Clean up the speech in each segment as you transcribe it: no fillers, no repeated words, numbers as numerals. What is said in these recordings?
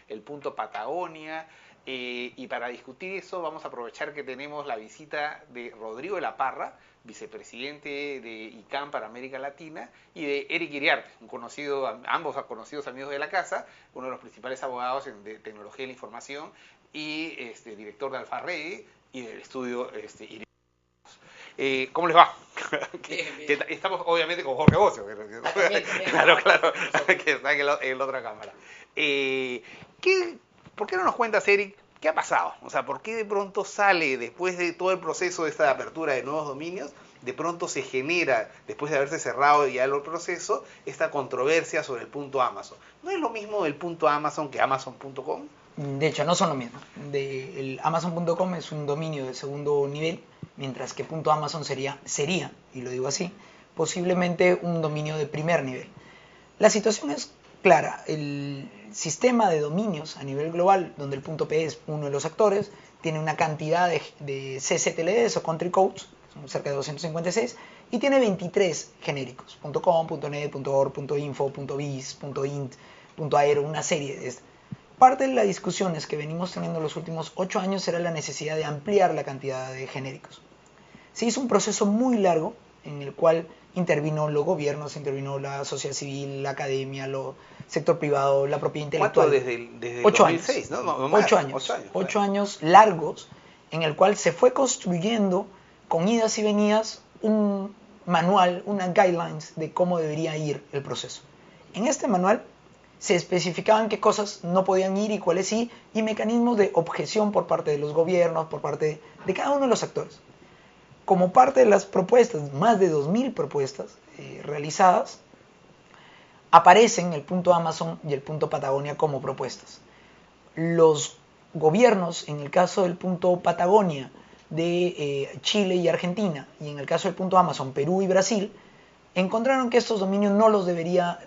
el punto Patagonia. Y para discutir eso vamos a aprovechar que tenemos la visita de Rodrigo de la Parra, vicepresidente de ICANN para América Latina, y de Eric Iriarte, un conocido, ambos conocidos amigos de la casa, uno de los principales abogados de tecnología de la información y director de Alfarrey y del estudio ¿cómo les va? Bien, bien. Estamos obviamente con Jorge Bocio. También, Claro, claro, que está en la otra cámara. ¿Por qué no nos cuentas, Eric, qué ha pasado? O sea, ¿por qué de pronto sale, después de todo el proceso de esta apertura de nuevos dominios, de pronto se genera, después de haberse cerrado ya el proceso, esta controversia sobre el punto Amazon? ¿No es lo mismo el punto Amazon que Amazon.com? De hecho, no son lo mismo. El Amazon.com es un dominio de segundo nivel, mientras que .amazon sería, y lo digo así, posiblemente un dominio de primer nivel. La situación es clara. El sistema de dominios a nivel global, donde el .p es uno de los actores, tiene una cantidad de ccTLDs o country codes, son cerca de 256, y tiene 23 genéricos, .com, .net, .org, .info, .biz, .int, .aero, una serie de estas. Parte de las discusiones que venimos teniendo los últimos 8 años era la necesidad de ampliar la cantidad de genéricos. Se hizo un proceso muy largo en el cual intervino los gobiernos, intervino la sociedad civil, la academia, el sector privado, la propiedad intelectual. ¿Cuánto? Desde el 8 2006, años, ¿no? 8 años, 8 años largos en el cual se fue construyendo con idas y venidas un manual, unas guidelines de cómo debería ir el proceso. En este manual se especificaban qué cosas no podían ir y cuáles sí, y mecanismos de objeción por parte de los gobiernos, por parte de cada uno de los actores. Como parte de las propuestas, más de 2000 propuestas realizadas, aparecen el punto Amazon y el punto Patagonia como propuestas. Los gobiernos, en el caso del punto Patagonia de Chile y Argentina, y en el caso del punto Amazon, Perú y Brasil, encontraron que estos dominios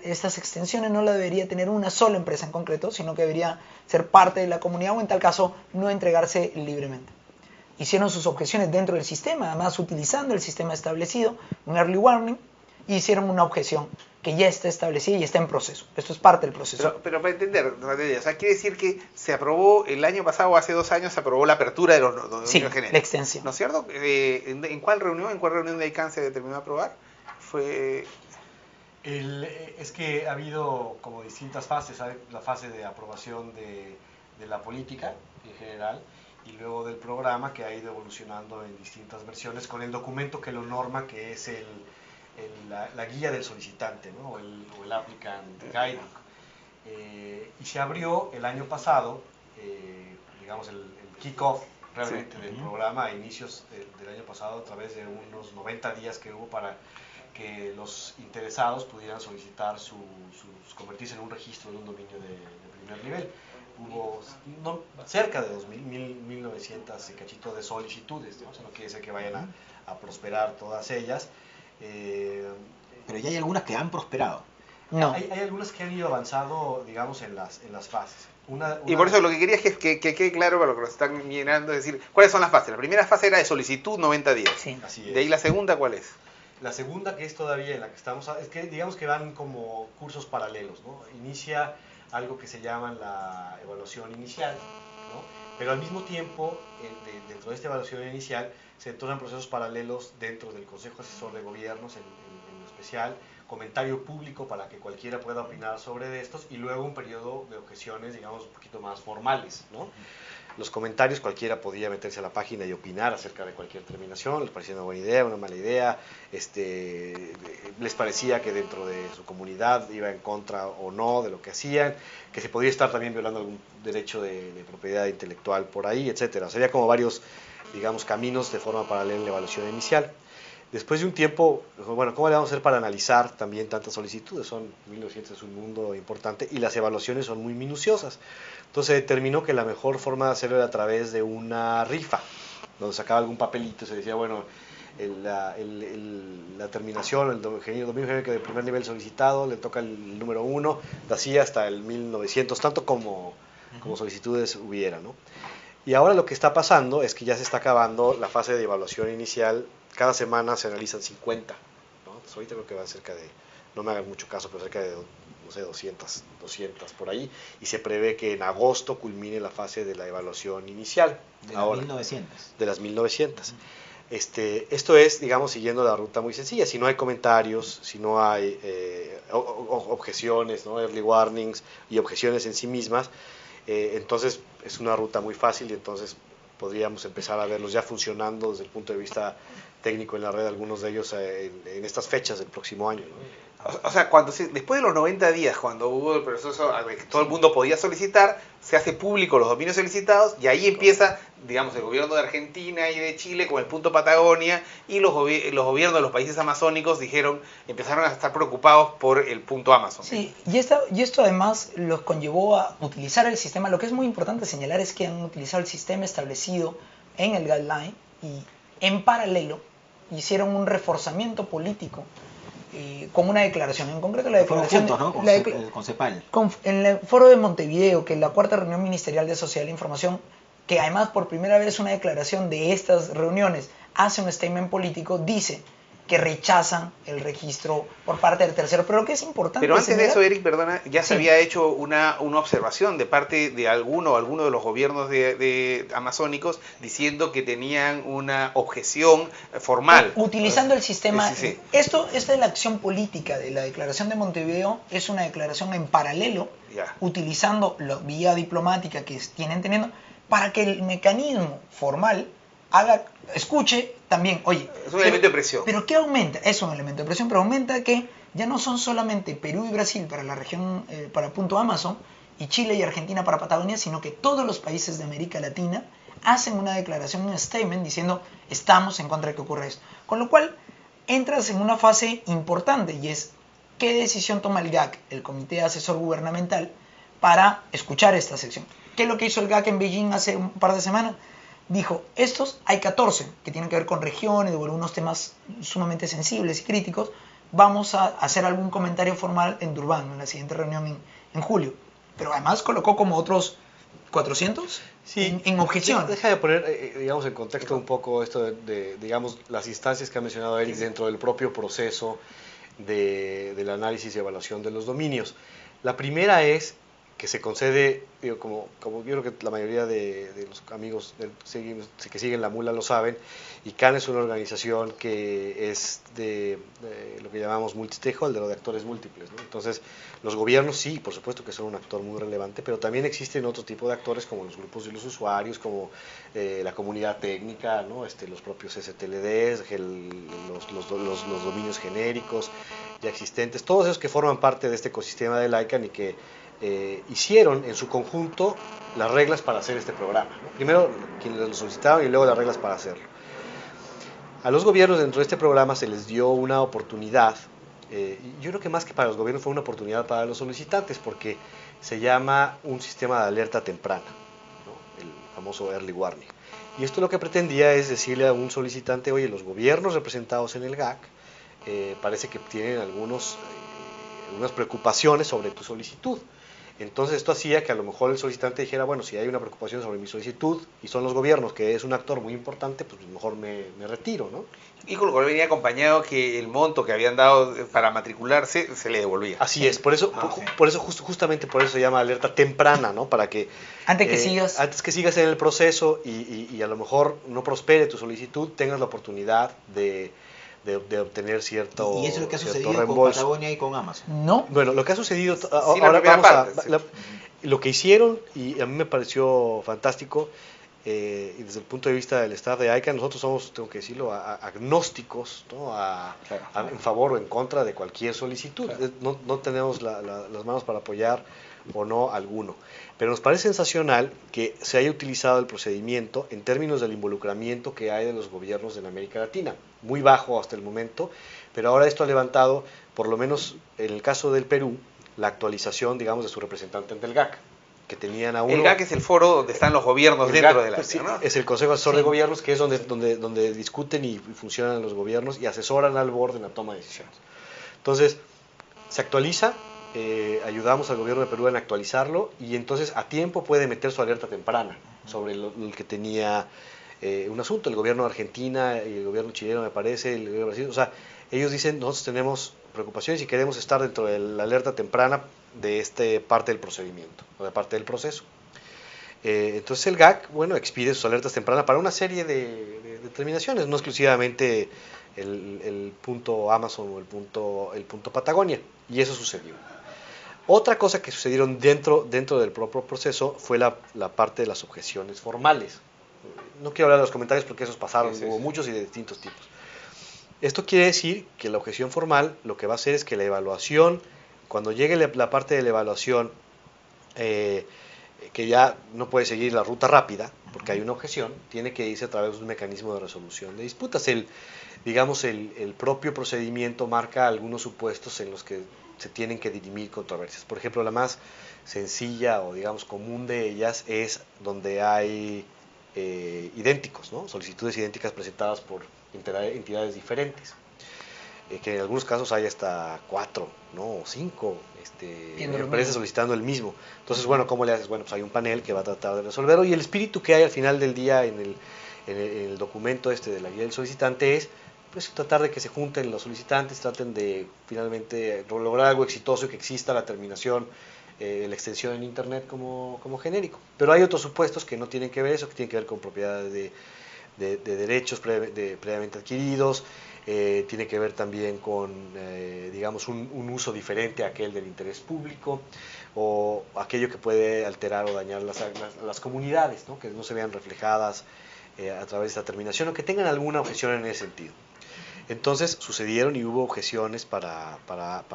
estas extensiones no las debería tener una sola empresa en concreto, sino que debería ser parte de la comunidad o en tal caso no entregarse libremente. Hicieron sus objeciones dentro del sistema, además utilizando el sistema establecido, un early warning, y hicieron una objeción que ya está establecida y está en proceso. Esto es parte del proceso. Pero para entender, o sea, quiere decir que se aprobó el año pasado, o hace 2 años, se aprobó la apertura de los dominios genéricos. La extensión. ¿No es cierto? ¿En cuál reunión? ¿En cuál reunión de ICANN se determinó aprobar? Fue... Es que ha habido como distintas fases, ¿sabes? La fase de aprobación de la política en general y luego del programa que ha ido evolucionando en distintas versiones con el documento que lo norma, que es la guía del solicitante, ¿no? o el applicant guidebook. Y se abrió el año pasado, digamos el kick-off realmente del programa a inicios del año pasado a través de unos 90 días que hubo para que los interesados pudieran solicitar convertirse en un registro de un dominio de primer nivel. Hubo cerca de 1900 y cachito de solicitudes, ¿no? O sea, no quiere decir que vayan a prosperar todas ellas. Pero ya hay algunas que han prosperado. No. Hay algunas que han ido avanzando, digamos, en las fases. Y por eso lo que quería es que quede claro para lo que nos están mirando, es decir, ¿cuáles son las fases? La primera fase era de solicitud, 90 días. Sí. Así es. De ahí la segunda, ¿cuál es? La segunda, que es todavía en la que estamos, es que digamos que van como cursos paralelos, ¿no? Inicia algo que se llama la evaluación inicial, ¿no? Pero al mismo tiempo, dentro de esta evaluación inicial, se tornan procesos paralelos dentro del Consejo Asesor de Gobiernos, en especial, comentario público para que cualquiera pueda opinar sobre estos, y luego un periodo de objeciones, digamos, un poquito más formales, ¿no? Los comentarios, cualquiera podía meterse a la página y opinar acerca de cualquier terminación, les parecía una buena idea, una mala idea, les parecía que dentro de su comunidad iba en contra o no de lo que hacían, que se podía estar también violando algún derecho de propiedad intelectual por ahí, etcétera. O sea, había como varios, digamos, caminos de forma paralela en la evaluación inicial. Después de un tiempo, bueno, ¿cómo le vamos a hacer para analizar también tantas solicitudes? 1900 es un mundo importante y las evaluaciones son muy minuciosas. Entonces se determinó que la mejor forma de hacerlo era a través de una rifa, donde sacaba algún papelito y se decía, bueno, la terminación, el dominio genérico de primer nivel solicitado, le toca el número 1, de así hasta el 1900, tanto como solicitudes hubiera, ¿no? Y ahora lo que está pasando es que ya se está acabando la fase de evaluación inicial. Cada semana se analizan 50, ¿no? Entonces ahorita creo que va cerca de, no me hagan mucho caso, pero cerca de no sé, 200 por ahí, y se prevé que en agosto culmine la fase de la evaluación inicial. De las 1900. De las 1900. Esto es, digamos, siguiendo la ruta muy sencilla. Si no hay comentarios, si no hay objeciones, ¿no? Early warnings y objeciones en sí mismas, entonces es una ruta muy fácil y entonces podríamos empezar a verlos ya funcionando desde el punto de vista técnico en la red, algunos de ellos en estas fechas del próximo año, ¿no? O sea, después de los 90 días, cuando hubo el proceso a ver, que todo el mundo podía solicitar, se hace público los dominios solicitados y ahí empieza, digamos, el gobierno de Argentina y de Chile con el punto Patagonia y los gobiernos de los países amazónicos empezaron a estar preocupados por el punto Amazon. Sí, y esto además los conllevó a utilizar el sistema. Lo que es muy importante señalar es que han utilizado el sistema establecido en el guideline y en paralelo hicieron un reforzamiento político con una declaración. En concreto, la declaración... Fueron juntos, ¿no? Con CEPAL. En el foro de Montevideo, que es la cuarta reunión ministerial de Sociedad de la Información, que además por primera vez una declaración de estas reuniones hace un statement político, dice que rechazan el registro por parte del tercero. Pero lo que es importante... Pero antes de señalar, eso, Eric, perdona, ya se Sí. había hecho una observación de parte de alguno de los gobiernos de amazónicos diciendo que tenían una objeción formal. utilizando el sistema... Sí, sí. Esta es la acción política de la declaración de Montevideo, es una declaración en paralelo, Ya. utilizando la vía diplomática que tienen teniendo, para que el mecanismo formal escuche también, oye... Es un elemento de presión. ¿Pero qué aumenta? Es un elemento de presión, pero aumenta que ya no son solamente Perú y Brasil para la región, para punto Amazon, y Chile y Argentina para Patagonia, sino que todos los países de América Latina hacen una declaración, un statement diciendo estamos en contra de que ocurra esto. Con lo cual entras en una fase importante y es qué decisión toma el GAC, el Comité Asesor Gubernamental, para escuchar esta sección. ¿Qué es lo que hizo el GAC en Beijing hace un par de semanas? Dijo, hay 14 que tienen que ver con regiones o algunos temas sumamente sensibles y críticos. Vamos a hacer algún comentario formal en Durban, en la siguiente reunión en julio. Pero además colocó como otros 400 en objeción. Deja de poner, digamos, en contexto un poco esto digamos, las instancias que ha mencionado Eric dentro del propio proceso del análisis y evaluación de los dominios. La primera es que se concede, digo, como yo creo que la mayoría de los amigos que siguen la mula lo saben, ICANN es una organización que es de lo que llamamos multi-stakeholder, de actores múltiples, ¿no? Entonces, los gobiernos sí, por supuesto que son un actor muy relevante, pero también existen otro tipo de actores como los grupos de los usuarios, como la comunidad técnica, ¿no? Los propios STLDs, los dominios genéricos ya existentes, todos esos que forman parte de este ecosistema del ICANN y que hicieron en su conjunto las reglas para hacer este programa, ¿no? Primero quienes lo solicitaron y luego las reglas para hacerlo. A los gobiernos dentro de este programa se les dio una oportunidad, yo creo que más que para los gobiernos fue una oportunidad para los solicitantes, porque se llama un sistema de alerta temprana, ¿no? El famoso early warning. Y esto lo que pretendía es decirle a un solicitante, oye, los gobiernos representados en el GAC parece que tienen algunas preocupaciones sobre tu solicitud. Entonces esto hacía que a lo mejor el solicitante dijera, bueno, si hay una preocupación sobre mi solicitud y son los gobiernos, que es un actor muy importante, pues mejor me retiro, ¿no? Y con lo cual venía acompañado que el monto que habían dado para matricularse se le devolvía. Así es, por eso, justamente por eso se llama alerta temprana, ¿no? Para que Antes que sigas en el proceso y a lo mejor no prospere tu solicitud, tengas la oportunidad de obtener cierto Y eso es lo que ha sucedido reembolso. con Patagonia y con Amazon. No. Bueno, lo que ha sucedido, Sí, ahora vamos parte, lo que hicieron, y a mí me pareció fantástico, y desde el punto de vista del staff de ICANN, nosotros somos, tengo que decirlo, agnósticos, ¿no? En favor o en contra de cualquier solicitud. Claro. No tenemos las manos para apoyar o no alguno. Pero nos parece sensacional que se haya utilizado el procedimiento en términos del involucramiento que hay de los gobiernos en América Latina. Muy bajo hasta el momento, pero ahora esto ha levantado, por lo menos en el caso del Perú, la actualización, digamos, de su representante ante el GAC, que tenían a uno... El GAC es el foro donde están los gobiernos dentro de la sí, ¿no? Es el Consejo Asesor de Gobiernos, que es donde discuten y funcionan los gobiernos y asesoran al board en la toma de decisiones. Entonces, se actualiza, ayudamos al gobierno de Perú en actualizarlo y entonces a tiempo puede meter su alerta temprana sobre el que tenía un asunto. El gobierno de Argentina y el gobierno chileno, me parece, el gobierno de Brasil, o sea, ellos dicen, nosotros tenemos preocupaciones y queremos estar dentro de la alerta temprana de esta parte del procedimiento, o de parte del proceso. Entonces el GAC, bueno, expide sus alertas tempranas para una serie de determinaciones, no exclusivamente el punto Amazon o el punto Patagonia, y eso sucedió. Otra cosa que sucedieron dentro del propio proceso fue la parte de las objeciones formales. No quiero hablar de los comentarios porque esos pasaron, hubo muchos y de distintos tipos. Esto quiere decir que la objeción formal lo que va a hacer es que la evaluación, cuando llegue la parte de la evaluación, que ya no puede seguir la ruta rápida, porque hay una objeción, tiene que irse a través de un mecanismo de resolución de disputas. El propio procedimiento marca algunos supuestos en los que se tienen que dirimir controversias. Por ejemplo, la más sencilla o digamos común de ellas es donde hay idénticos, ¿no? Solicitudes idénticas presentadas por entidades diferentes, que en algunos casos hay hasta 4, ¿no? O 5 empresas solicitando el mismo. Entonces, bueno, ¿cómo le haces? Bueno, pues hay un panel que va a tratar de resolverlo, y el espíritu que hay al final del día en el documento de la guía del solicitante es pues tratar de que se junten los solicitantes, traten de finalmente lograr algo exitoso y que exista la terminación, la extensión en Internet como genérico. Pero hay otros supuestos que no tienen que ver eso, que tienen que ver con propiedades de derechos previamente adquiridos, tiene que ver también con, digamos, un uso diferente a aquel del interés público, o aquello que puede alterar o dañar las comunidades, ¿no? Que no se vean reflejadas a través de esta terminación, o que tengan alguna objeción en ese sentido. Entonces sucedieron y hubo objeciones para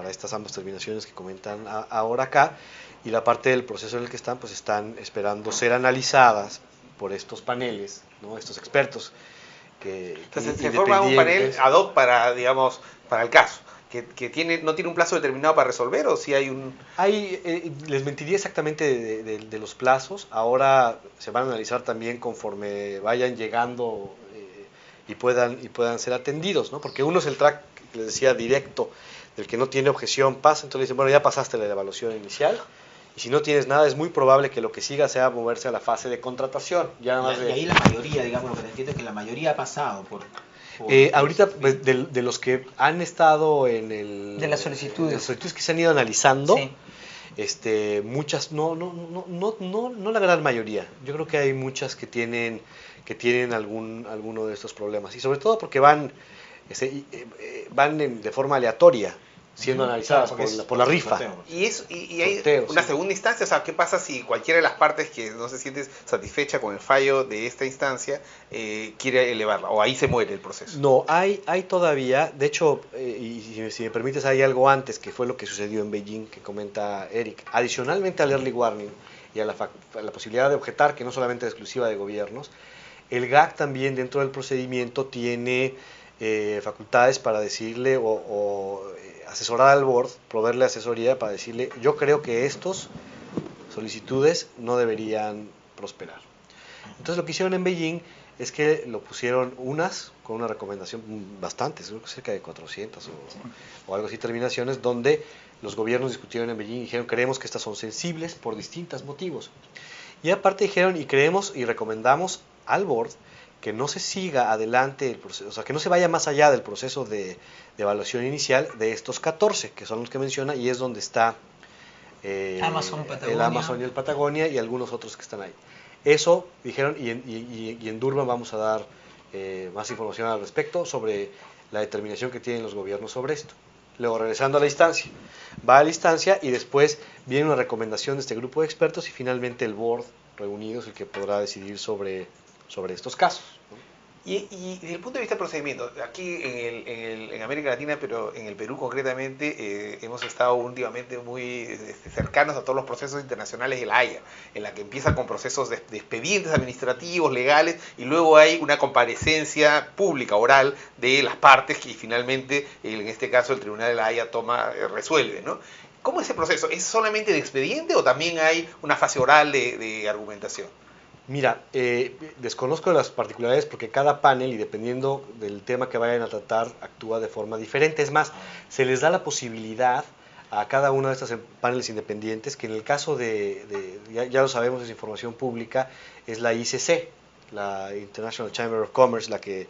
estas ambas terminaciones que comentan ahora acá, y la parte del proceso en el que están, pues están esperando ser analizadas por estos paneles, ¿no? Estos expertos. Entonces se forma un panel ad hoc para, digamos, para el caso, que no tiene un plazo determinado para resolver, o si hay un... Les mentiría exactamente de los plazos. Ahora se van a analizar también conforme vayan llegando y puedan ser atendidos, ¿no? Porque uno es el track, les decía, directo, del que no tiene objeción, pasa, entonces le dicen, bueno, ya pasaste la evaluación inicial, y si no tienes nada, es muy probable que lo que siga sea moverse a la fase de contratación. Y ahí la mayoría, digamos, lo que te entiendo es que la mayoría ha pasado por ahorita, pues, de los que han estado de las solicitudes que se han ido analizando, sí. Muchas, no la gran mayoría. Yo creo que hay muchas que tienen alguno de estos problemas, y sobre todo porque van de forma aleatoria, siendo analizadas por la rifa. Y hay una segunda instancia, o sea, ¿qué pasa si cualquiera de las partes que no se siente satisfecha con el fallo de esta instancia quiere elevarla, o ahí se muere el proceso? No, hay todavía, de hecho, y si me permites, hay algo antes, que fue lo que sucedió en Beijing, que comenta Eric. Adicionalmente al early warning y a la posibilidad de objetar, que no solamente es exclusiva de gobiernos, el GAC también dentro del procedimiento tiene facultades para decirle o asesorar al board, proveerle asesoría para decirle, yo creo que estos solicitudes no deberían prosperar. Entonces lo que hicieron en Beijing es que lo pusieron unas con una recomendación bastante, creo que cerca de 400 o algo así, terminaciones, donde los gobiernos discutieron en Beijing y dijeron, creemos que estas son sensibles por distintos motivos. Y aparte dijeron, y creemos y recomendamos al board que no se siga adelante el proceso, o sea, que no se vaya más allá del proceso de evaluación inicial de estos 14, que son los que menciona, y es donde está Amazon, el Amazon y el Patagonia y algunos otros que están ahí. Eso dijeron, y en Durban vamos a dar más información al respecto sobre la determinación que tienen los gobiernos sobre esto. Luego, regresando a la instancia, va a la instancia y después viene una recomendación de este grupo de expertos, y finalmente el board reunido es el que podrá decidir sobre estos casos, ¿no? Y desde el punto de vista del procedimiento, aquí en América Latina, pero en el Perú concretamente, hemos estado últimamente muy cercanos a todos los procesos internacionales de la Haya, en la que empieza con procesos de expedientes administrativos, legales, y luego hay una comparecencia pública, oral, de las partes, que finalmente, en este caso, el Tribunal de la Haya resuelve, ¿no? ¿Cómo es ese proceso? ¿Es solamente de expediente o también hay una fase oral de argumentación? Mira, desconozco las particularidades porque cada panel, y dependiendo del tema que vayan a tratar, actúa de forma diferente. Es más, se les da la posibilidad a cada uno de estos paneles independientes, que en el caso ya lo sabemos, es información pública, es la ICC, la International Chamber of Commerce, la que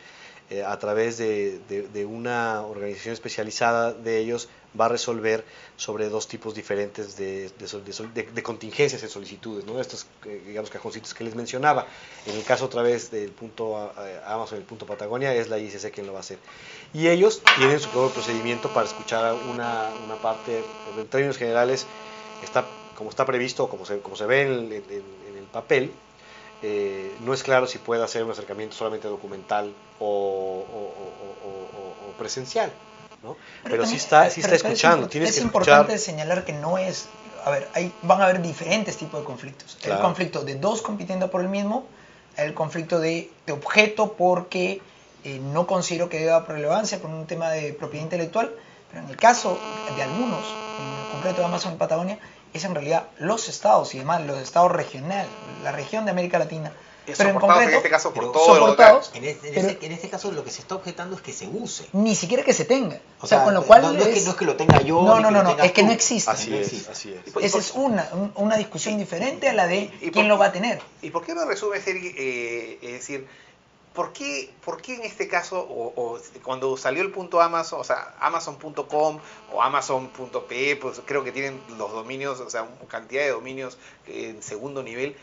a través de una organización especializada de ellos, va a resolver sobre dos tipos diferentes de contingencias en solicitudes, ¿no? Estos, digamos, cajoncitos que les mencionaba. En el caso otra vez del punto Amazon, el punto Patagonia, es la ICC quien lo va a hacer. Y ellos tienen su propio procedimiento para escuchar una parte, en términos generales, como está previsto, como se ve en el papel, no es claro si puede hacer un acercamiento solamente documental o presencial, ¿no? Pero sí está escuchando, tienes que escuchar. Es importante señalar que no es, a ver, van a haber diferentes tipos de conflictos. Claro. El conflicto de dos compitiendo por el mismo, el conflicto de objeto porque no considero que deba relevancia por un tema de propiedad intelectual, pero en el caso de algunos, en concreto de Amazon y Patagonia, es en realidad los estados y demás, los estados regionales, la región de América Latina. Pero en concreto, en este caso por todo soportados, En este caso lo que se está objetando es que se use. ni siquiera que se tenga. O sea, con lo cual no es que lo tenga yo. No, ni no, que no, lo no, tengas es que tú. no existe. Así es. Esa es una discusión diferente a la de quién lo va a tener. ¿Y por qué no resumes, Eric, es decir, ¿por qué en este caso, o cuando salió el punto Amazon, o sea, Amazon.com o Amazon.pe, pues creo que tienen los dominios, o sea, cantidad de dominios en segundo nivel?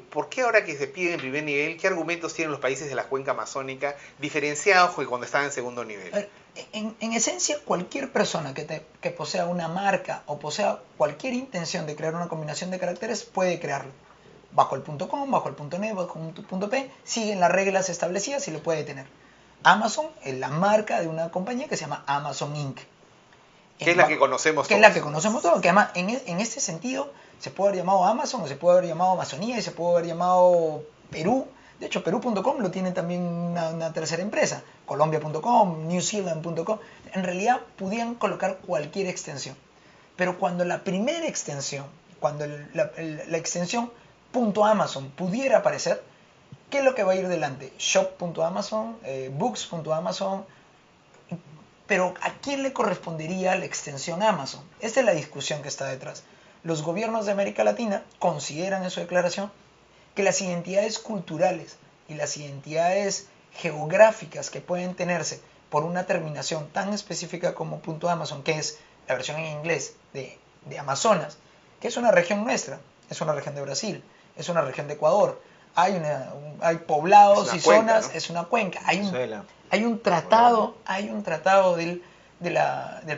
¿Por qué ahora que se pide en primer nivel, qué argumentos tienen los países de la cuenca amazónica diferenciados que cuando están en segundo nivel? En esencia, cualquier persona que posea una marca o posea cualquier intención de crear una combinación de caracteres puede crearlo. Bajo el .com, bajo el .net, bajo el .p, siguen las reglas establecidas y lo puede tener. Amazon es la marca de una compañía que se llama Amazon Inc. Que es la que conocemos todos. Que es la que conocemos todos, que además en este sentido se puede haber llamado Amazon, o se puede haber llamado Amazonía, y se puede haber llamado Perú. De hecho, Perú.com lo tiene también una tercera empresa, Colombia.com, NewZealand.com. En realidad, podían colocar cualquier extensión. Pero cuando la primera extensión, cuando la extensión .amazon pudiera aparecer, ¿qué es lo que va a ir delante? Shop.amazon, Books.amazon. Pero ¿a quién le correspondería la extensión Amazon? Esta es la discusión que está detrás. Los gobiernos de América Latina consideran en su declaración que las identidades culturales y las identidades geográficas que pueden tenerse por una terminación tan específica como .amazon, que es la versión en inglés de Amazonas, que es una región nuestra, es una región de Brasil, es una región de Ecuador, hay poblados y cuenca, zonas, ¿no? Es una cuenca, hay Venezuela. un tratado del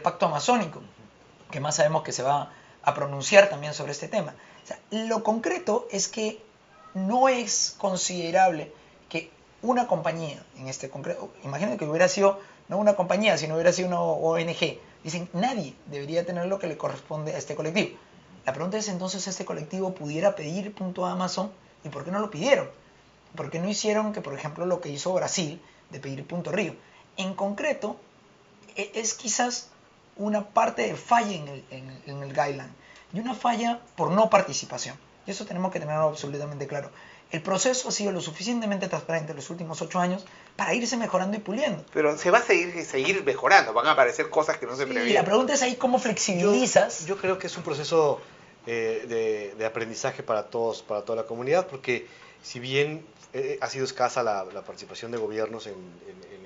Pacto Amazónico, que más sabemos que se va a pronunciar también sobre este tema. O sea, lo concreto es que no es considerable que una compañía, en este concreto, imagínate que hubiera sido no una compañía, sino hubiera sido una ONG, dicen, nadie debería tener lo que le corresponde a este colectivo. La pregunta es entonces, ¿este colectivo pudiera pedir .amazon? ¿Y por qué no lo pidieron? ¿Por qué no hicieron que, por ejemplo, lo que hizo Brasil de pedir .río? En concreto, es quizás una parte de falla en el guideline, y una falla por no participación. Y eso tenemos que tenerlo absolutamente claro. El proceso ha sido lo suficientemente transparente en los últimos 8 años para irse mejorando y puliendo. Pero se va a seguir mejorando, van a aparecer cosas que no se Y la preveían. pregunta es ahí cómo flexibilizas. Yo creo que es un proceso de aprendizaje para todos, para toda la comunidad, porque si bien ha sido escasa la participación de gobiernos en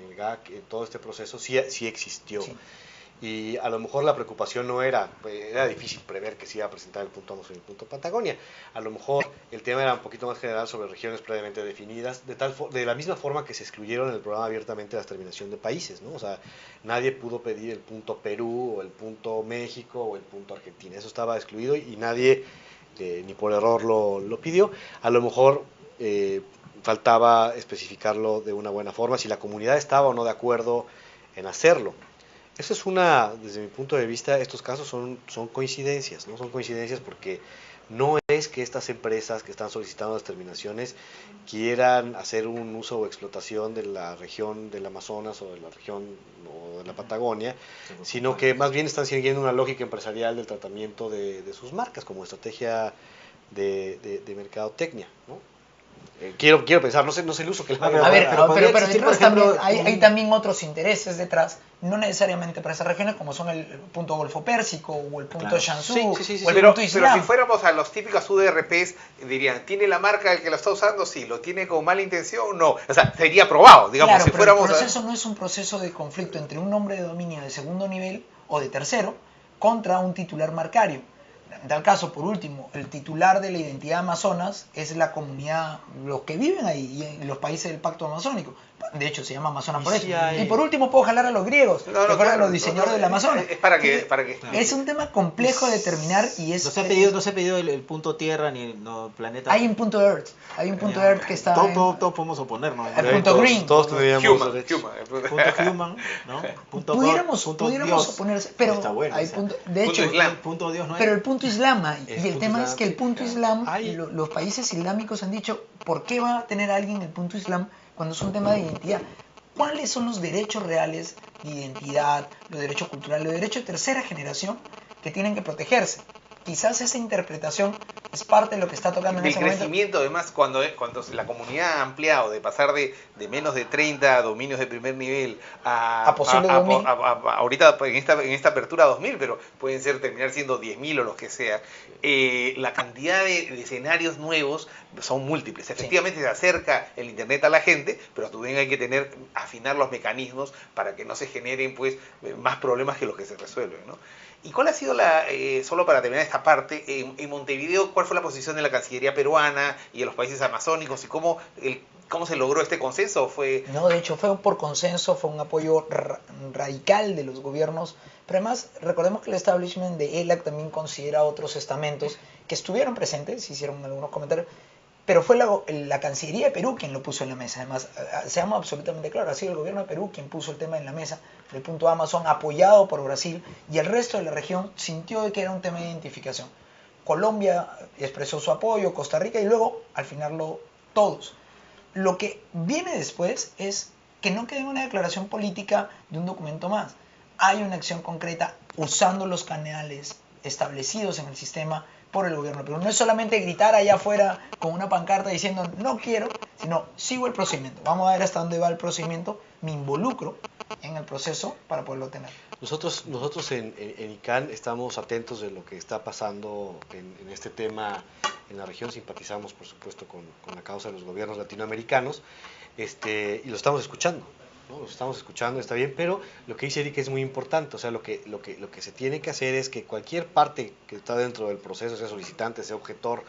el GAC, en todo este proceso, sí existió. Sí. Y a lo mejor la preocupación no era difícil prever que se iba a presentar el punto Amazon y el punto Patagonia. A lo mejor el tema era un poquito más general sobre regiones previamente definidas, de la misma forma que se excluyeron en el programa abiertamente las terminación de países, ¿no? O sea, nadie pudo pedir el punto Perú o el punto México o el punto Argentina. Eso estaba excluido y nadie, ni por error, lo pidió. A lo mejor faltaba especificarlo de una buena forma, si la comunidad estaba o no de acuerdo en hacerlo. Eso es desde mi punto de vista, estos casos son coincidencias, ¿no? Son coincidencias porque no es que estas empresas que están solicitando las terminaciones quieran hacer un uso o explotación de la región del Amazonas o de la región o de la Patagonia, sino que más bien están siguiendo una lógica empresarial del tratamiento de sus marcas como estrategia de mercadotecnia, ¿no? Quiero pensar, no sé el uso que le van Pero A ver, pero podría pero existir, detrás por ejemplo, también hay también otros intereses detrás, no necesariamente para esas regiones, como son el punto Golfo Pérsico o el punto Claro. Shanxu Sí, o el Pero punto si Islam. fuéramos a los típicos UDRPs, dirían, ¿tiene la marca el que lo está usando? Sí, ¿lo tiene con mala intención? No. O sea, sería aprobado, digamos, Claro, si pero fuéramos el proceso no es un proceso de conflicto entre un nombre de dominio de segundo nivel o de tercero contra un titular marcario. En tal caso, por último, el titular de la identidad amazonas es la comunidad, los que viven ahí, y en los países del pacto amazónico. De hecho, se llama Amazonas por eso. Y por último, puedo jalar a los griegos, que fueron claro, los diseñadores del Amazonas. Es para que Es un tema complejo de determinar y es... no se ha pedido el punto Tierra ni el planeta. Hay un punto Earth, que está... Todos podemos oponernos. El punto Green. Todos tendríamos Human, derecho. Punto Human, ¿no? Punto Pudiéramos Dios. oponerse, pero Está bueno, hay o sea, punto, de punto hecho, Islam. Punto Dios no hay. pero el punto Islam hay, El y el punto tema Islam, es que el sí, punto claro. Islam, Hay- los países islámicos han dicho, ¿por qué va a tener alguien el punto Islam cuando es un tema de identidad? ¿Cuáles son los derechos reales de identidad, los derechos culturales, los derechos de tercera generación que tienen que protegerse? Quizás esa interpretación es parte de lo que está tocando en del ese momento. crecimiento, además, cuando la comunidad ha ampliado de pasar de menos de 30 dominios de primer nivel A posible 2000. ahorita en esta apertura 2000, pero pueden terminar siendo 10.000 o los que sea, la cantidad de escenarios nuevos son múltiples. Efectivamente se acerca el Internet a la gente, pero también hay que afinar los mecanismos para que no se generen pues más problemas que los que se resuelven, ¿no? ¿Y cuál ha sido solo para terminar esta parte, en Montevideo, cuál fue la posición de la Cancillería peruana y de los países amazónicos y cómo se logró este consenso? No, de hecho fue por consenso, fue un apoyo radical de los gobiernos, pero además recordemos que el establishment de ELAC también considera otros estamentos que estuvieron presentes, hicieron algunos comentarios, pero fue la Cancillería de Perú quien lo puso en la mesa. Además, seamos absolutamente claros, ha sido el gobierno de Perú quien puso el tema en la mesa, el punto Amazon, apoyado por Brasil, y el resto de la región sintió que era un tema de identificación. Colombia expresó su apoyo, Costa Rica, y luego, al final, todos. Lo que viene después es que no quede una declaración política de un documento más. Hay una acción concreta usando los canales establecidos en el sistema por el gobierno. Pero no es solamente gritar allá afuera con una pancarta diciendo no quiero, sino sigo el procedimiento. Vamos a ver hasta dónde va el procedimiento, me involucro en el proceso para poderlo tener. Nosotros en ICANN estamos atentos de lo que está pasando en este tema en la región, simpatizamos por supuesto con la causa de los gobiernos latinoamericanos, y lo estamos escuchando, ¿no? Lo estamos escuchando, está bien, pero lo que dice Eric es muy importante, o sea, lo que se tiene que hacer es que cualquier parte que está dentro del proceso, sea solicitante, sea objetor,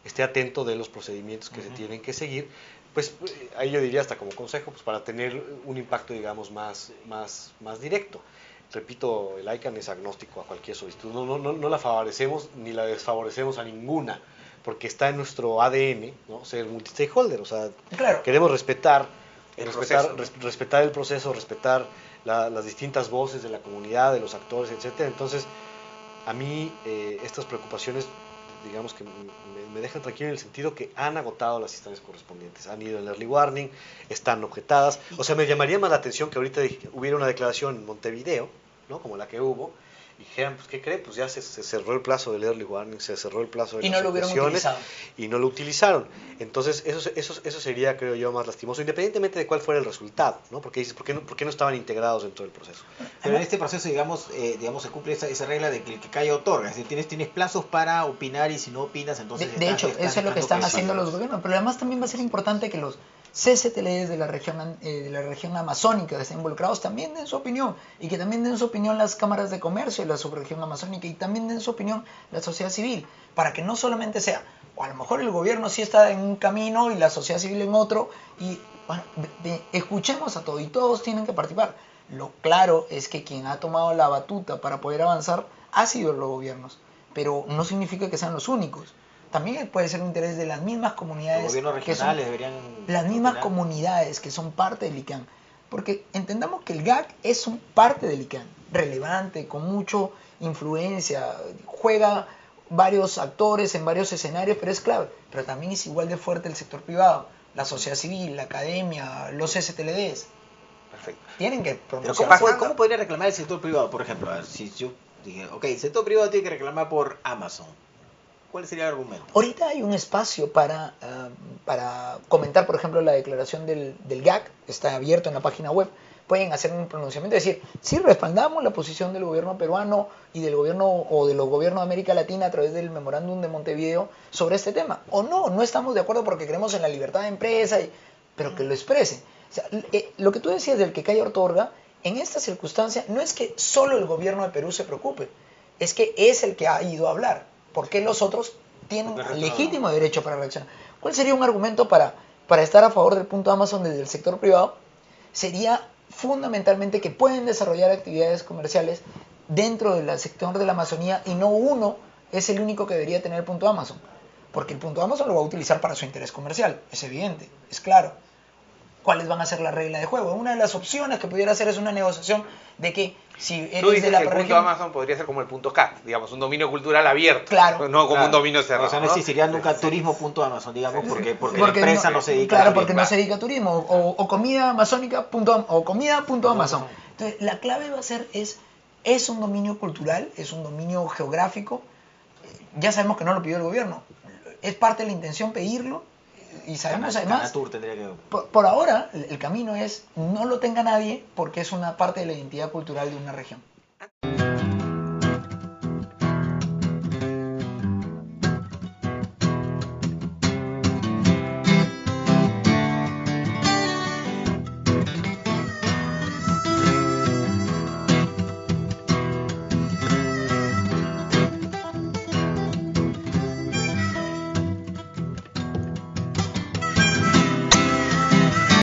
esté atento de los procedimientos que se tienen que seguir, pues ahí yo diría hasta como consejo, pues para tener un impacto, digamos, más directo. Repito, el ICANN es agnóstico a cualquier solicitud, no la favorecemos ni la desfavorecemos a ninguna, porque está en nuestro ADN, ¿no? Ser multi-stakeholder, o sea, Claro. queremos respetar El el proceso, respetar las distintas voces de la comunidad, de los actores, etcétera. Entonces, a mí estas preocupaciones, digamos que me dejan tranquilo en el sentido que han agotado las instancias correspondientes, han ido en early warning, están objetadas. O sea, me llamaría más la atención que ahorita hubiera una declaración en Montevideo, ¿no? Como la que hubo, y dijeran, pues, ¿qué cree? Pues ya se cerró el plazo del early warning, se cerró el plazo de Y las no lo hubieran objeciones, utilizado. y no lo utilizaron. Entonces, eso sería, creo yo, más lastimoso, independientemente de cuál fuera el resultado, ¿no? Porque dices, ¿por qué no estaban integrados dentro del proceso? Pero en este proceso, digamos, se cumple esa regla de que el que calla otorga. Es decir, tienes plazos para opinar y si no opinas, entonces... De hecho, eso es lo que están haciendo los gobiernos. Pero además también va a ser importante que los CCTLs de la región amazónica que estén involucrados también den su opinión. Y que también den su opinión las cámaras de comercio de la subregión amazónica. Y también den su opinión la sociedad civil. Para que no solamente sea, o a lo mejor el gobierno sí está en un camino y la sociedad civil en otro. Y bueno, escuchemos a todos y todos tienen que participar. Lo claro es que quien ha tomado la batuta para poder avanzar ha sido los gobiernos, pero no significa que sean los únicos. También puede ser un interés de las mismas comunidades. Los gobiernos regionales deberían... Las mismas comunidades que son parte del ICANN. Porque entendamos que el GAC es un parte del ICANN, relevante, con mucha influencia, juega varios actores en varios escenarios, pero es clave. Pero también es igual de fuerte el sector privado, la sociedad civil, la academia, los STLDs. Perfecto. Tienen que Pero pronunciarse. ¿cómo podría reclamar el sector privado, por ejemplo? A ver, si yo dije, ok, el sector privado tiene que reclamar por Amazon. ¿Cuál sería el argumento? Ahorita hay un espacio para para comentar, por ejemplo, la declaración del GAC, está abierto en la página web, pueden hacer un pronunciamiento y decir, sí respaldamos la posición del gobierno peruano y del gobierno o de los gobiernos de América Latina a través del memorándum de Montevideo sobre este tema. O no, no estamos de acuerdo porque creemos en la libertad de empresa, pero que lo expresen. O sea, lo que tú decías del que cae Ortorga, en esta circunstancia no es que solo el gobierno de Perú se preocupe, es que es el que ha ido a hablar. ¿Por qué los otros tienen legítimo derecho para reaccionar? ¿Cuál sería un argumento para estar a favor del punto Amazon desde el sector privado? Sería fundamentalmente que pueden desarrollar actividades comerciales dentro del sector de la Amazonía y no uno es el único que debería tener el punto Amazon. Porque el punto Amazon lo va a utilizar para su interés comercial, es evidente, es claro. ¿Cuáles van a ser las reglas de juego? Una de las opciones que pudiera hacer es una negociación de que si eres Tú dices de la que el punto región, Amazon podría ser como el punto CAT, digamos, un dominio cultural abierto, Claro. no como Claro. un dominio cerrado. O sea, no existiría nunca turismo.amazon, digamos, porque la empresa no se dedica claro, a porque no se dedica a turismo, o comida amazónica o comida.amazon. Entonces, la clave va a ser, es un dominio cultural, es un dominio geográfico, ya sabemos que no lo pidió el gobierno, es parte de la intención pedirlo, y sabemos además, Canatur tendría que... por ahora, el camino es no lo tenga nadie porque es una parte de la identidad cultural de una región.